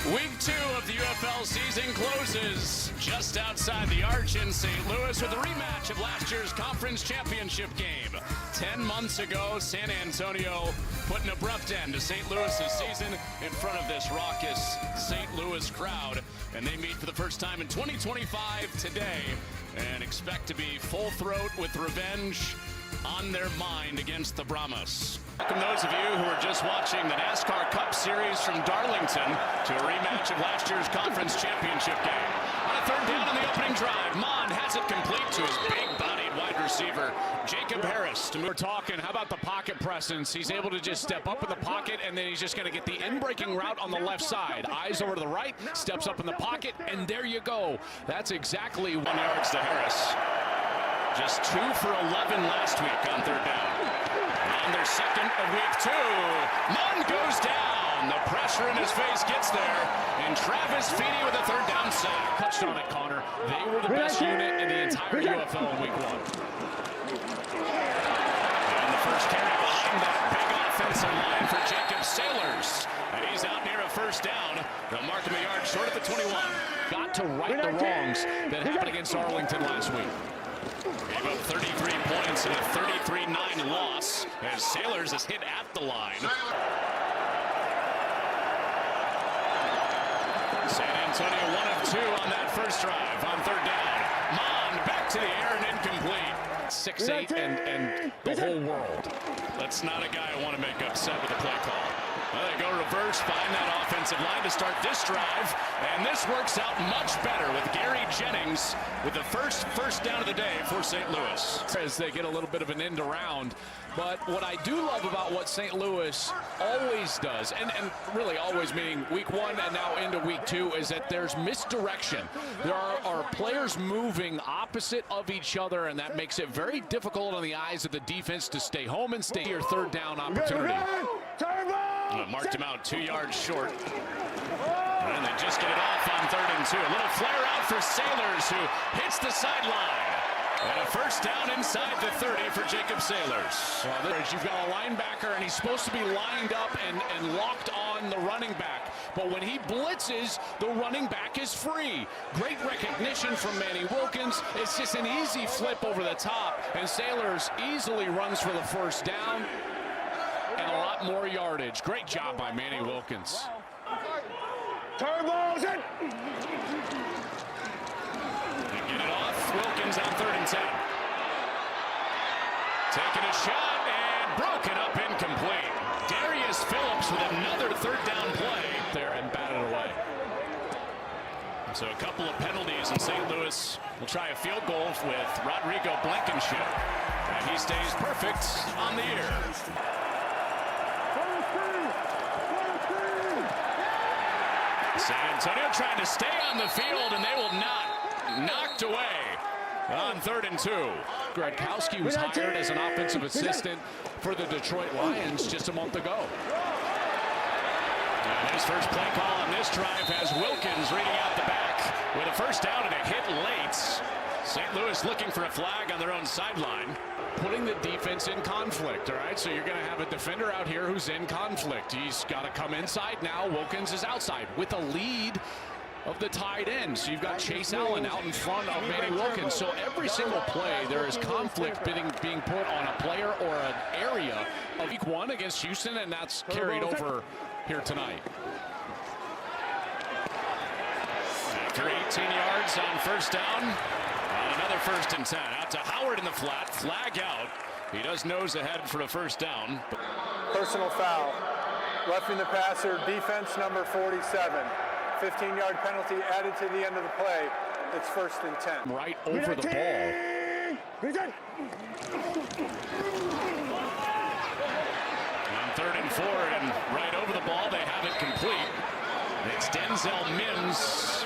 Week 2 of the UFL season closes just outside the Arch in St. Louis with a rematch of last year's conference championship game. 10 months ago, San Antonio put an abrupt end to St. Louis's season in front of this raucous St. Louis crowd. And they meet for the first time in 2025 today and expect to be full throat with revenge on their mind against the Brahmas. Welcome those of you who are just watching the NASCAR Cup Series from Darlington to a rematch of last year's conference championship game. On a third down on the opening drive, Mon has it complete to his big-bodied wide receiver, Jacob Harris. We're talking, how about the pocket presence? He's able to just step up in the pocket, and then he's just going to get the in-breaking route on the left side. Eyes over to the right, steps up in the pocket, and there you go. That's exactly 1 yard to Harris. Just 2 for 11 last week on third down. On their second of week 2, Mon goes down. The pressure in his face gets there, and Travis Feeney with a third down sack. Touched on it, Connor. They were the best unit in the entire UFL in week 1. And the first carry behind that big offensive line for Jacob Sailors. And he's out near a first down. They'll mark him a yard short at the 21. Got to right the wrongs that happened against Arlington last week. Gave up 33 points in a 33-9 loss as Sailors is hit at the line. San Antonio 1 of 2 on that first drive on third down. Mon back to the air and incomplete. 6'8" and the whole world. That's not a guy I want to make upset with the play call. Well, they go reverse, find that offensive line to start this drive, and this works out much better with Gary Jennings with the first down of the day for St. Louis. As they get a little bit of an end around, but what I do love about what St. Louis always does, and really always meaning week 1 and now into week 2, is that there's misdirection. There are players moving opposite of each other, and that makes it very difficult on the eyes of the defense to stay home and stay your third down opportunity. Marked him out 2 yards short. And they just get it off on 3rd and 2. A little flare out for Sailors, who hits the sideline. And a first down inside the 30 for Jacob Sailors. Well, you've got a linebacker, and he's supposed to be lined up and locked on the running back. But when he blitzes, the running back is free. Great recognition from Manny Wilkins. It's just an easy flip over the top, and Sailors easily runs for the first down. And a lot more yardage. Great job by Manny Wilkins. Turbos it! They get it off. Wilkins on 3rd and 10. Taking a shot and broken up incomplete. Darius Phillips with another third down play there and batted away. So a couple of penalties, and St. Louis will try a field goal with Rodrigo Blankenship. And he stays perfect on the year. San Antonio trying to stay on the field, and they will not. Knocked away on 3rd and 2. Gradkowski was hired as an offensive assistant for the Detroit Lions just a month ago. And his first play call on this drive has Wilkins reading out the back with a first down and a hit late. St. Louis looking for a flag on their own sideline. Putting the defense in conflict, all right? So you're going to have a defender out here who's in conflict. He's got to come inside now. Wilkins is outside with a lead of the tight end. So you've got Chase Allen out in front of Manny Wilkins. So every single play, there is conflict being put on a player or an area of week 1 against Houston, and that's carried over here tonight. After 18 yards on first down, another 1st and 10. Out to Howard in the flat. Flag out. He does nose ahead for a first down. Personal foul. Roughing the passer, defense number 47. 15-yard penalty added to the end of the play. It's 1st and 10. Right over the ball. On 3rd and 4, and right over the ball, they have it complete. It's Denzel Mims.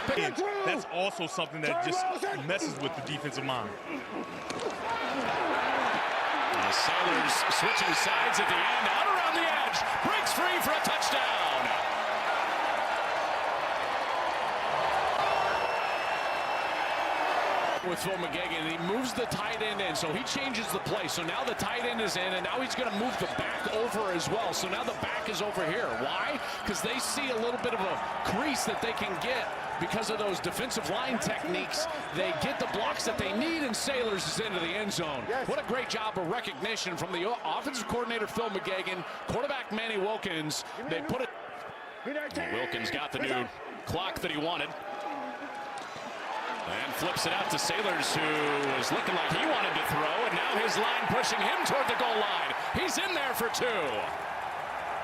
That's also something that just messes with the defensive mind. The Sailors switching sides at the end, out around the edge, breaks free for a touchdown. with Phil McGagan, and he moves the tight end in, so he changes the play. So now the tight end is in, and now he's going to move the back over as well. So now the back is over here. Why? Because they see a little bit of a crease that they can get because of those defensive line techniques. They get the blocks that they need, and Sailors is into the end zone. What a great job of recognition from the offensive coordinator, Phil McGagan, quarterback Manny Wilkins. They put it. Wilkins got the new clock that he wanted. And flips it out to Sailors, who was looking like he wanted to throw, and now his line pushing him toward the goal line. He's in there for two.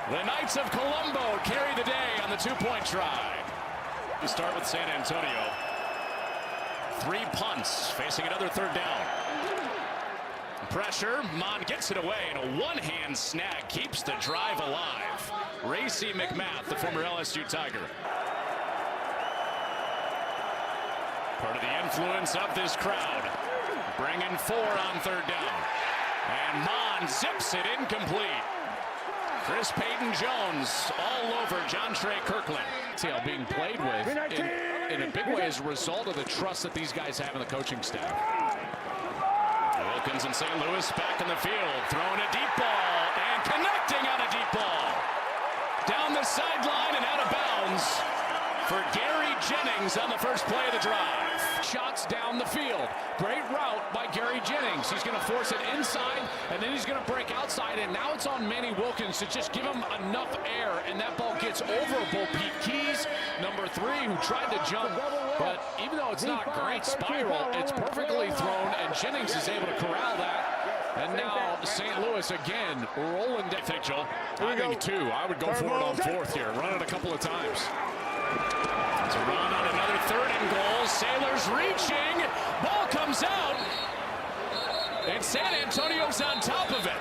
The Knights of Colombo carry the day on the two-point try. We start with San Antonio. 3 punts, facing another third down. Pressure, Mon gets it away, and a one-hand snag keeps the drive alive. Racy McMath, the former LSU Tiger. Part of the influence of this crowd. Bringing 4 on third down. And Mon zips it incomplete. Chris Payton-Jones all over John Trey Kirkland. Being played with in a big way as a result of the trust that these guys have in the coaching staff. Wilkins in St. Louis back in the field, throwing a deep ball and connecting on a deep ball. Down the sideline and out of bounds for Gary Jennings on the first play of the drive. Shots down the field. Great route by Gary Jennings. He's going to force it inside, and then he's going to break outside, and now it's on Manny Wilkins to just give him enough air, and that ball gets over Bo Peep Keys, number 3, who tried to jump, but even though it's not a great spiral, it's perfectly thrown, and Jennings is able to corral that. And now St. Louis again rolling down. Joel. I think 2. I would go for it on 4th here. Run it a couple of times. It's a run on another 3rd and goal. Sailors reaching. Ball comes out. And San Antonio's on top of it.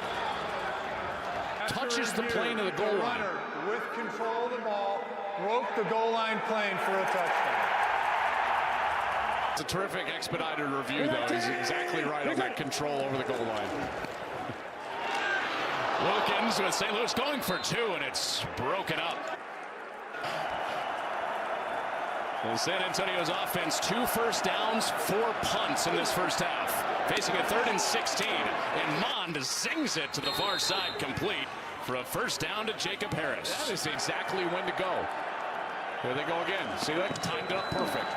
Touches the plane of the goal line. With control of the ball, broke the goal line plane for a touchdown. It's a terrific expedited review, though. He's exactly right on that control over the goal line. Wilkins with St. Louis going for 2, and it's broken up. And San Antonio's offense, 2 first downs, 4 punts in this first half. Facing a 3rd and 16, and Mond zings it to the far side, complete for a first down to Jacob Harris. That is exactly when to go. Here they go again. See that? Timed it up perfect.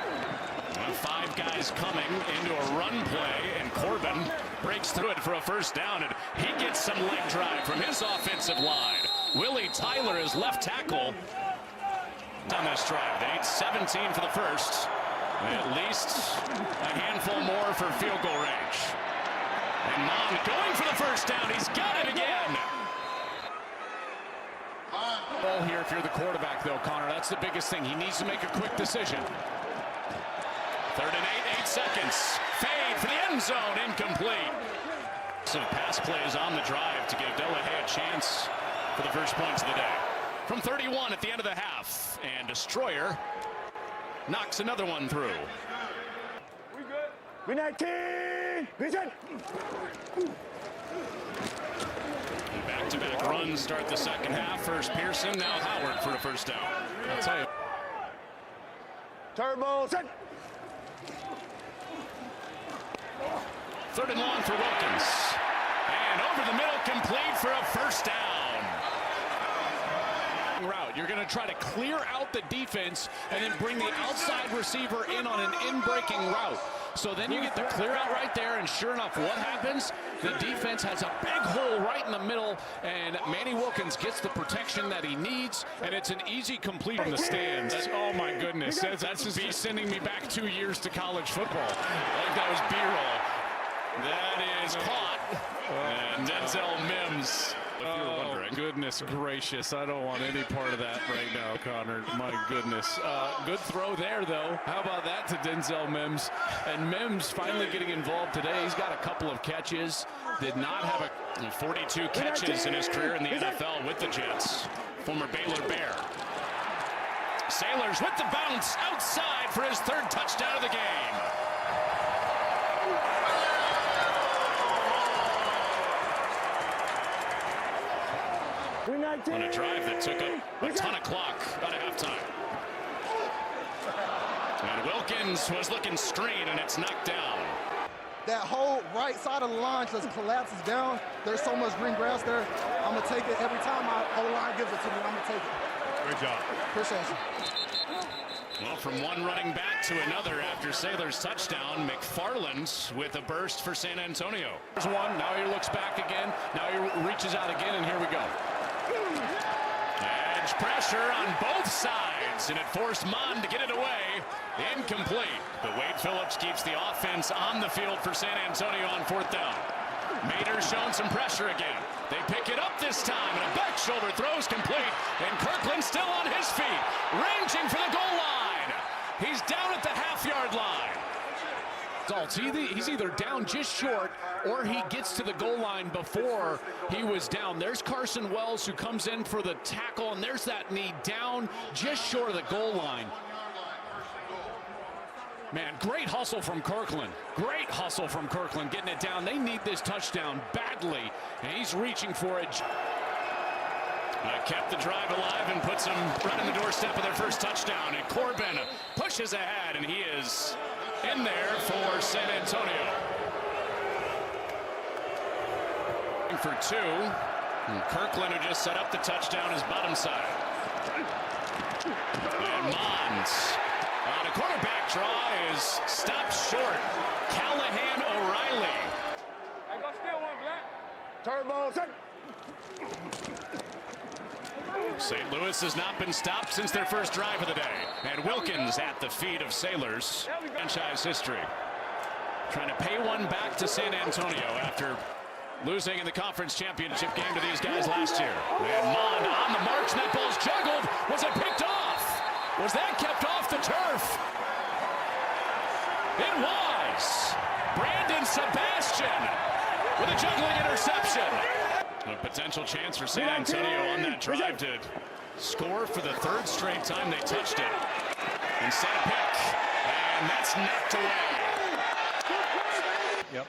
5 guys coming into a run play, and Corbin breaks through it for a first down, and he gets some leg drive from his offensive line. Willie Tyler is left tackle on this drive. They need 17 for the first. At least a handful more for field goal range. And Mon going for the first down. He's got it again. Ball here if you're the quarterback, though, Connor. That's the biggest thing. He needs to make a quick decision. 3rd and 8 seconds. Fade for the end zone. Incomplete. Some pass plays on the drive to give Delahaye a chance for the first points of the day. From 31 at the end of the half, and Destroyer knocks another one through. We good. Good night, team. Vision. Back-to-back runs start the second half. First Pearson, now Howard for a first down. I'll tell you. Turbo set. 3rd and long for Wilkins. And over the middle, complete for a first down. Route. You're going to try to clear out the defense and then bring the outside receiver in on an in-breaking route. So then you get the clear out right there, and sure enough, what happens? The defense has a big hole right in the middle, and Manny Wilkins gets the protection that he needs, and it's an easy complete from the stands. Oh my goodness, that's just sending me back 2 years to college football. Like that was B-roll. That is caught, and Denzel Mims. Oh, goodness gracious. I don't want any part of that right now, Connor. My goodness. Good throw there, though. How about that to Denzel Mims? And Mims finally getting involved today. He's got a couple of catches. Did not have 42 catches in his career in the NFL with the Jets. Former Baylor Bear. Sailors with the bounce outside for his 3rd touchdown of the game. On a drive that took up a ton of clock out of halftime. And Wilkins was looking straight, and it's knocked down. that whole right side of the line just collapses down. There's so much green grass there. I'm going to take it every time my whole line gives it to me. I'm going to take it. Great job. Appreciate you. Well, from one running back to another after Saylor's touchdown, McFarland with a burst for San Antonio. There's one, now he looks back again, now he reaches out again, and here we go. Edge pressure on both sides, and it forced Mon to get it away. Incomplete, but Wade Phillips keeps the offense on the field for San Antonio on 4th down. Mater's shown some pressure again. They pick it up this time, and a back shoulder throw's complete, and Kirkland still on his feet, ranging for the goal line. He's down at the half-yard line. He's either down just short, or he gets to the goal line before he was down. There's Carson Wells, who comes in for the tackle, and there's that knee down just short of the goal line. Man, great hustle from Kirkland. Great hustle from Kirkland, getting it down. They need this touchdown badly, and he's reaching for it. Kept the drive alive and puts them right on the doorstep of their first touchdown. And Corbin pushes ahead, and he is in there for San Antonio. For 2. And Kirkland, who just set up the touchdown, is bottom side. And Mons on a quarterback draw is stopped short. Callahan O'Reilly. Turbo, set. St. Louis has not been stopped since their first drive of the day. And Wilkins at the feet of Sailors. Franchise history. Trying to pay one back to San Antonio after losing in the conference championship game to these guys last year. And Mond on the march, and that ball's juggled. Was it picked off? Was that kept off the turf? It was. Brandon Sebastian with a juggling interception. A potential chance for San Antonio on that drive to score for the 3rd straight time they touched it. Instead of pick, and that's knocked away. Yep.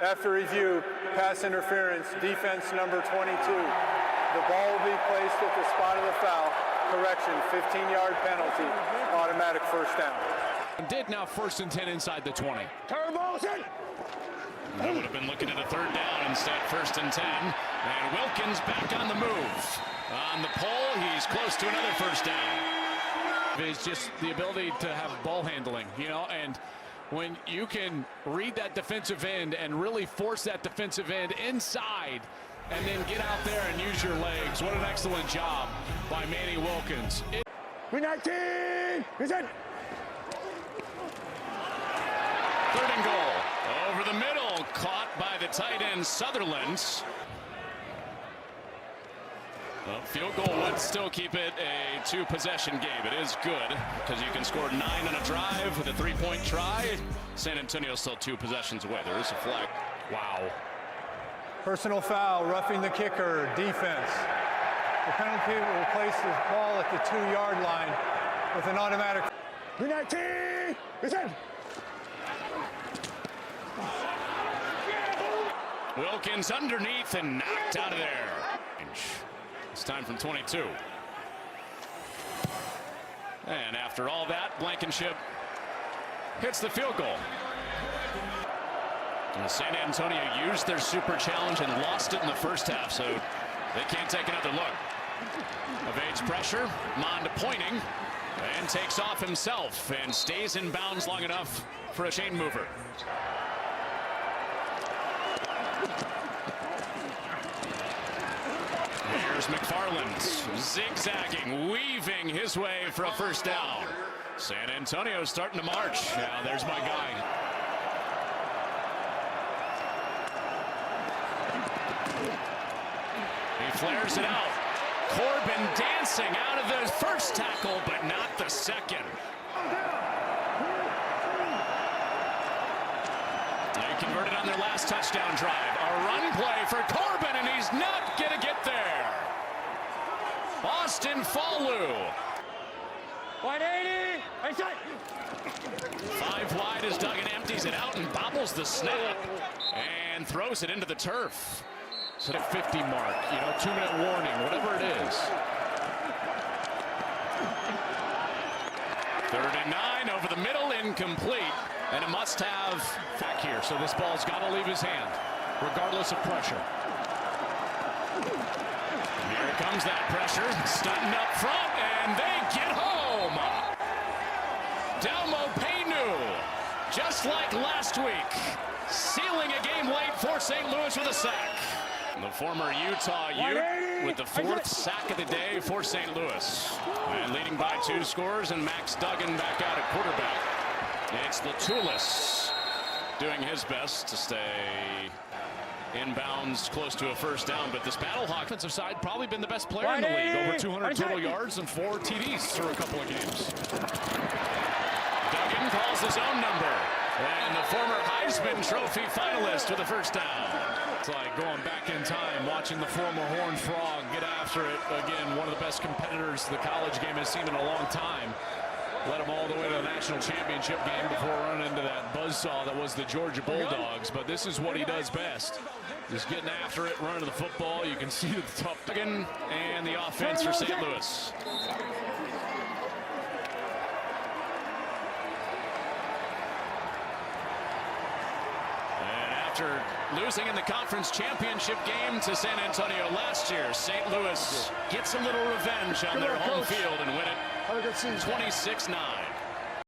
After review, pass interference, defense number 22. The ball will be placed at the spot of the foul. Correction, 15-yard penalty, automatic first down. Did now 1st and 10 inside the 20. Turbo, set. That would have been looking at a 3rd down instead, 1st and 10. And Wilkins back on the move. On the pole, he's close to another 1st down. It's just the ability to have ball handling, you know, and when you can read that defensive end and really force that defensive end inside and then get out there and use your legs. What an excellent job by Manny Wilkins. We're 19. Present. 3rd and goal. Over the middle, caught by the tight end Sutherland. Well, field goal would still keep it a 2-possession game. It is good because you can score 9 on a drive with a 3-point try. San Antonio still 2 possessions away. There is a flag. Wow. Personal foul, roughing the kicker, defense. The penalty will place the ball at the 2-yard line with an automatic. We're 19. Present. Wilkins underneath and knocked out of there. It's time from 22. And after all that, Blankenship hits the field goal. And San Antonio used their super challenge and lost it in the first half, so they can't take another look. Evades pressure, Mond pointing, and takes off himself and stays in bounds long enough for a chain mover. Here's McFarland, zigzagging, weaving his way for a 1st down. San Antonio starting to march. Now there's my guy. He flares it out. Corbin dancing out of the 1st tackle, but not the 2nd. They converted on their last touchdown drive. A run play for Corbin, and he's not going to get there. Austin Falu. 180. 5 wide as Duggan empties it out and bobbles the snap and throws it into the turf. So the 50 mark, you know, 2-minute warning, whatever it is. 3rd and 9 over the middle, incomplete. And a must-have back here. So this ball's got to leave his hand, regardless of pressure. And here comes that pressure. Stunting up front, and they get home. Delmo Paynu, just like last week, sealing a game late for St. Louis with a sack. The former Utah Ute with the 4th sack of the day for St. Louis. And leading by 2 scores, and Max Duggan back out at quarterback. It's Latulis doing his best to stay inbounds close to a first down, but this Battlehawks offensive side probably been the best player in the league. Over 200 total yards and 4 TDs through a couple of games. Duggan calls his own number, and the former Heisman Trophy finalist with a first down. It's like going back in time, watching the former Horned Frog get after it. Again, one of the best competitors the college game has seen in a long time. Led him all the way to the national championship game before running into that buzzsaw that was the Georgia Bulldogs. But this is what he does best. Just getting after it, running the football. You can see the tough Duggan and the offense for St. Louis. And after losing in the conference championship game to San Antonio last year, St. Louis gets a little revenge on their home field and win it 26-9.